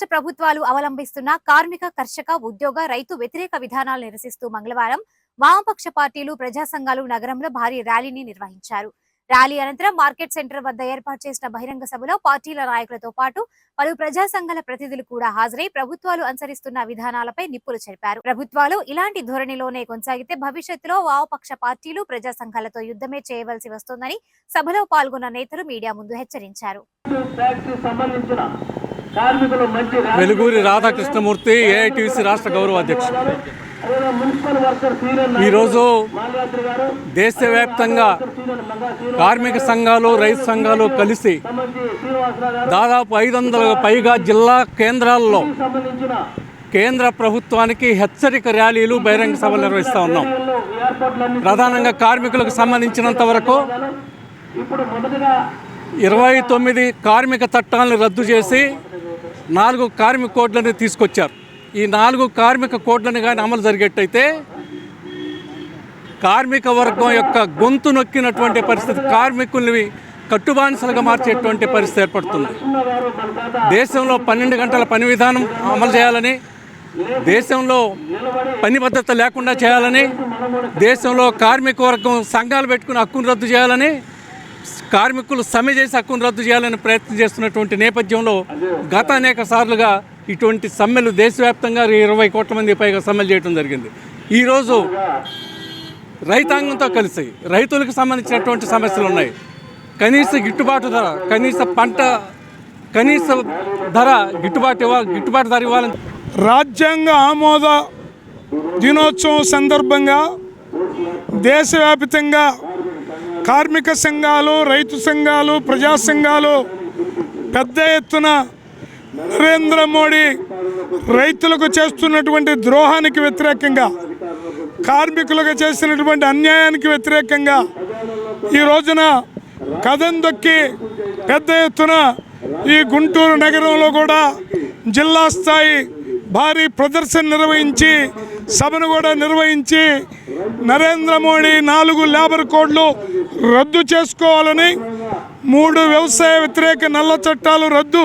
రాష్ట్ర ప్రభుత్వాలు అవలంబిస్తున్న కార్మిక, కర్షక, ఉద్యోగ, రైతు వ్యతిరేక విధానాలు నిరసిస్తూ మంగళవారం వామపక్ష పార్టీలు, ప్రజా సంఘాలు నగరంలో భారీ ర్యాలీని నిర్వహించారు. ర్యాలీ అనంతరం మార్కెట్ సెంటర్ వద్ద ఏర్పాటు చేసిన బహిరంగ సభలో పార్టీల నాయకులతో పాటు పలు ప్రజా సంఘాల ప్రతినిధులు కూడా హాజరై ప్రభుత్వాలు అనుసరిస్తున్న విధానాలపై నిప్పులు చెరిపారు. ప్రభుత్వాలు ఇలాంటి ధోరణిలోనే కొనసాగితే భవిష్యత్తులో వామపక్ష పార్టీలు, ప్రజా సంఘాలతో యుద్ధమే చేయవలసి వస్తోందని సభలో పాల్గొన్న నేతలు మీడియా ముందు హెచ్చరించారు. వెలుగూరి రాధాకృష్ణమూర్తి, ఏఐటీసీ రాష్ట్ర గౌరవ అధ్యక్షుడు. ఈరోజు దేశవ్యాప్తంగా కార్మిక సంఘాలు, రైతు సంఘాలు కలిసి దాదాపు 500కు పైగా జిల్లా కేంద్రాల్లో కేంద్ర ప్రభుత్వానికి హెచ్చరిక ర్యాలీలు, బహిరంగ సభలు నిర్వహిస్తూ ఉన్నాం. ప్రధానంగా కార్మికులకు సంబంధించినంత వరకు 29 కార్మిక చట్టాలను రద్దు చేసి 4 కార్మిక కోడ్లను తీసుకొచ్చారు. ఈ 4 కార్మిక కోడ్లను కానీ అమలు జరిగేట్టయితే కార్మిక వర్గం యొక్క గొంతు నొక్కినటువంటి పరిస్థితి, కార్మికుల్ని కట్టుబానిసలుగా మార్చేటువంటి పరిస్థితి ఏర్పడుతుంది. దేశంలో 12 గంటల పని విధానం అమలు చేయాలని, దేశంలో పని భద్రత లేకుండా చేయాలని, దేశంలో కార్మిక వర్గం సంఘాలు పెట్టుకుని హక్కును రద్దు చేయాలని, కార్మికులు సమ్మె చేసి హక్కును రద్దు చేయాలని ప్రయత్నం చేస్తున్నటువంటి నేపథ్యంలో గత అనేక సార్లుగా ఇటువంటి సమ్మెలు దేశవ్యాప్తంగా 20 కోట్ల మంది పైగా సమ్మెలు చేయడం జరిగింది. ఈరోజు రైతాంగంతో కలిసి రైతులకు సంబంధించినటువంటి సమస్యలు ఉన్నాయి. కనీస గిట్టుబాటు ధర, కనీస ధర గిట్టుబాటు ధర ఇవ్వాలని రాజ్యాంగ ఆమోద దినోత్సవం సందర్భంగా దేశవ్యాప్తంగా కార్మిక సంఘాలు, రైతు సంఘాలు, ప్రజా సంఘాలు పెద్ద ఎత్తున నరేంద్ర మోడీ రైతులకు చేస్తున్నటువంటి ద్రోహానికి వ్యతిరేకంగా, కార్మికులకు చేసినటువంటి అన్యాయానికి వ్యతిరేకంగా ఈ రోజున కదం దొక్కి పెద్ద ఎత్తున ఈ గుంటూరు నగరంలో కూడా జిల్లా స్థాయి భారీ ప్రదర్శన నిర్వహించి, సభను కూడా నిర్వహించి నరేంద్ర మోడీ 4 లేబర్ కోడ్లు రద్దు చేసుకోవాలని, 3 వ్యవసాయ వ్యతిరేక నల్ల చట్టాలు రద్దు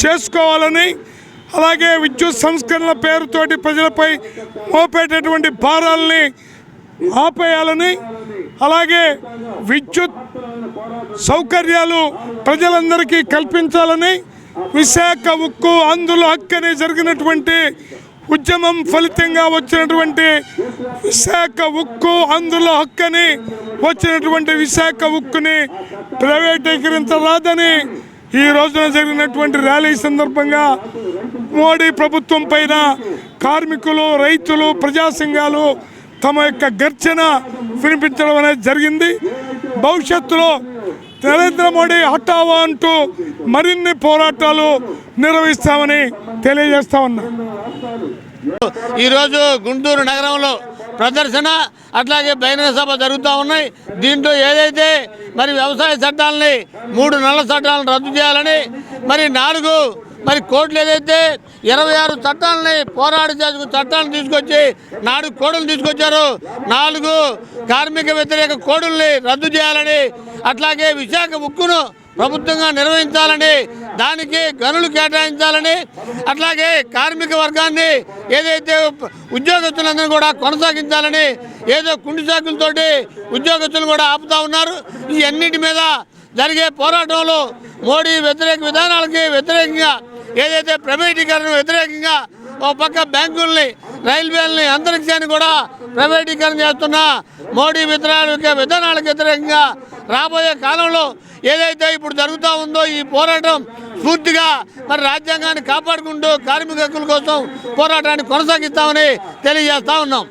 చేసుకోవాలని, అలాగే విద్యుత్ సంస్కరణల పేరుతోటి ప్రజలపై మోపేటటువంటి భారాలని ఆపేయాలని, అలాగే విద్యుత్ సౌకర్యాలు ప్రజలందరికీ కల్పించాలని, విశాఖ ఉక్కు అందులో హక్కని జరిగినటువంటి ఉద్యమం ఫలితంగా వచ్చినటువంటి విశాఖ ఉక్కు అందులో హక్కని వచ్చినటువంటి విశాఖ ఉక్కుని ప్రైవేటీకరించరాదని ఈ రోజున జరిగినటువంటి ర్యాలీ సందర్భంగా మోడీ ప్రభుత్వం పైన కార్మికులు, రైతులు, ప్రజా సంఘాలు తమ యొక్క గర్జన వినిపించడం అనేది జరిగింది. భవిష్యత్తులో నరేంద్ర మోడీ హఠావో అంటూ మరిన్ని పోరాటాలు నిర్వహిస్తామని తెలియజేస్తా ఉన్నా. ఈరోజు గుంటూరు నగరంలో ప్రదర్శన, అట్లాగే బహిరంగ సభ జరుగుతూ ఉన్నాయి. దీంట్లో ఏదైతే మరి వ్యవసాయ చట్టాలని 3 నల్ల చట్టాలను రద్దు చేయాలని, మరి 4 కోడ్లు ఏదైతే 26 చట్టాలని పోరాడి చట్టాలను తీసుకొచ్చి 4 కోడులు తీసుకొచ్చారు, 4 కార్మిక వ్యతిరేక కోడుల్ని రద్దు చేయాలని, అట్లాగే విశాఖ ఉక్కును ప్రభుత్వంగా నిర్వహించాలని, దానికి గనులు కేటాయించాలని, అట్లాగే కార్మిక వర్గాన్ని ఏదైతే ఉద్యోగస్తులందరూ కూడా కొనసాగించాలని, ఏదో కుంటి సాకులతోటి ఉద్యోగస్తులు కూడా ఆపుతా ఉన్నారు. ఈ అన్నిటి మీద జరిగే పోరాటంలో మోడీ వ్యతిరేక విధానాలకి వ్యతిరేకంగా, ఏదైతే ప్రైవేటీకరణ వ్యతిరేకంగా ఒక పక్క బ్యాంకుల్ని, రైల్వేలని, అంతరిక్షాన్ని కూడా ప్రైవేటీకరణ చేస్తున్న మోడీ విధానాలకు వ్యతిరేకంగా రాబోయే కాలంలో ఏదైతే ఇప్పుడు జరుగుతూ ఉందో ఈ పోరాటం పూర్తిగా మరి రాజ్యాంగాన్ని కాపాడుకుంటూ కార్మిక హక్కుల కోసం పోరాటాన్ని కొనసాగిస్తామని తెలియజేస్తా ఉన్నాం.